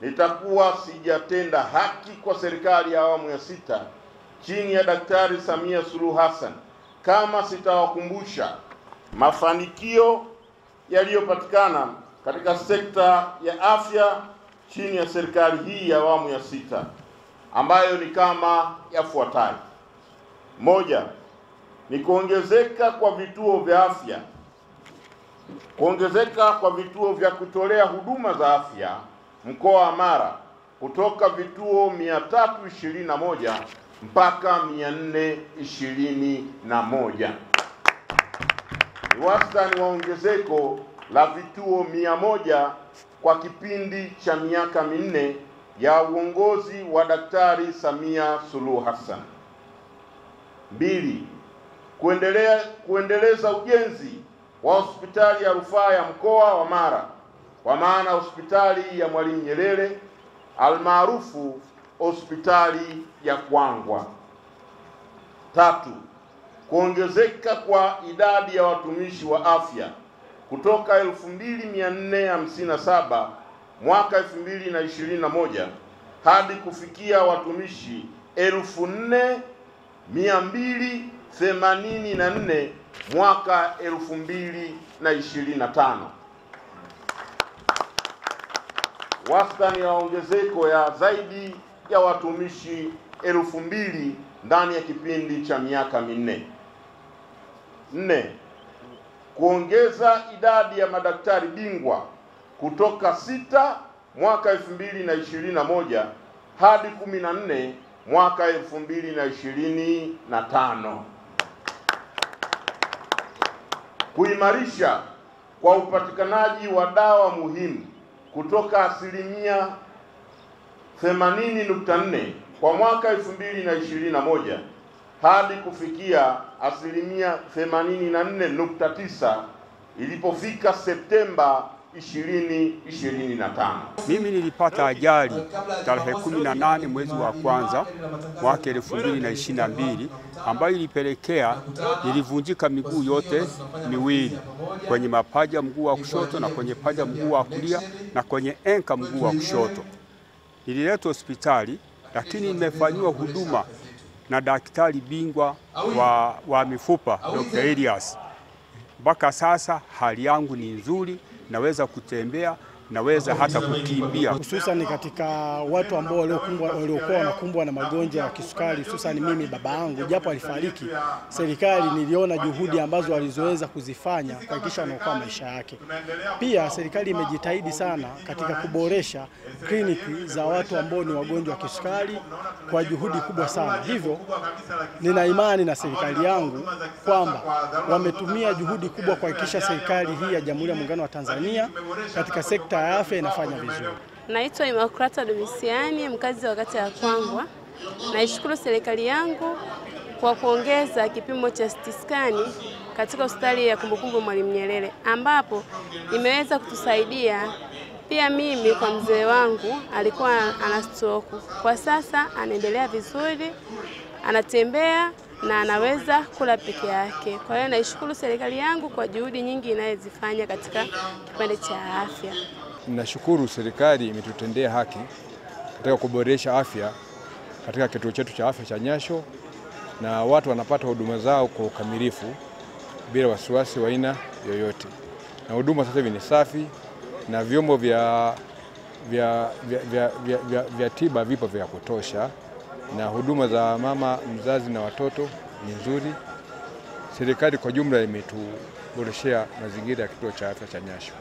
nitakuwa sijatenda haki kwa serikali ya awamu ya sita chini ya Daktari Samia Suluhu Hassan kama sitawakumbusha mafanikio yaliyopatikana katika sekta ya afya chini ya serikali hii ya awamu ya sita, ambayo ni kama yafuatayo. Moja, ni kuongezeka kwa vituo vya afya. Kuongezeka kwa vituo vya kutolea huduma za afya mkoa wa Mara kutoka vituo 321 mpaka 421. Ni wastani wa ongezeko la vituo 100 kwa kipindi cha miaka minne ya uongozi wa Daktari Samia Suluhu Hassan. 2. Kuendeleza ujenzi wa hospitali ya rufaa ya mkoa wa Mara, kwa maana hospitali ya Mwalimu Nyerere almaarufu hospitali ya Kwangwa. 3. Kuongezeka kwa idadi ya watumishi wa afya kutoka 2457 mwaka 2021 hadi kufikia watumishi 4284 mwaka 2025. Wastani ya ongezeko ya zaidi ya watumishi 2000 ndani ya kipindi cha miaka minne. 4. Kuongeza idadi ya madaktari bingwa kutoka 6 mwaka 2021 hadi 14 mwaka 2025. Kuimarisha kwa upatikanaji wa dawa muhimu kutoka 80.4 kwa mwaka 2021 hadi kufikia 84.9 ilipofika Septemba 2025. Mimi nilipata ajali tarehe 18 mwezi wa kwanza mwaka 2022 ambayo ilipelekea nilivunjika miguu yote miwili, kwenye mapaja mguu wa kushoto na kwenye paja mguu wa kulia na kwenye enka mguu wa kushoto. Nililetwa hospitali, lakini nimefanywa huduma na daktari bingwa wa mifupa Dr. Elias. Mpaka sasa hali yangu ni nzuri, naweza kutembea, naweza hata kukimbia. Hususan katika watu ambao waliokuwa wanakumbwa na magonjwa ya kisukari, hususan mimi baba yangu japo alifariki, serikali niliona juhudi ambazo walizoweza kuzifanya kuhakikisha wanaokoa maisha yake. Pia serikali imejitahidi sana katika kuboresha kliniki za watu ambao ni wagonjwa wa kisukari kwa juhudi kubwa sana. Hivyo nina imani na serikali yangu kwamba wametumia juhudi kubwa kuhakikisha serikali hii ya Jamhuri ya Muungano wa Tanzania katika sekta ya afya inafanya vizuri. Naitwa Imakrata Domisiani, mkazi wa kata ya Kwangwa. Naishukuru serikali yangu kwa kuongeza kipimo cha CT scan katika hospitali ya kumbukumbu Mwalimu Nyerere, ambapo imeweza kutusaidia. Pia mimi kwa mzee wangu alikuwa ana stroke. Kwa sasa anaendelea vizuri, anatembea na anaweza kula peke yake. Kwa hiyo naishukuru serikali yangu kwa juhudi nyingi inayozifanya katika kipande cha afya. Ninashukuru serikali imetutendea haki katika kuboresha afya katika kituo chetu cha afya cha Nyasho, na watu wanapata huduma zao kwa ukamilifu bila wasiwasi wa aina yoyote. Na huduma sasa hivi ni safi na vyombo vya tiba vipo vya kutosha, na huduma za mama mzazi na watoto ni nzuri. Serikali kwa jumla imetuboreshea mazingira ya kituo cha afya cha Nyasho.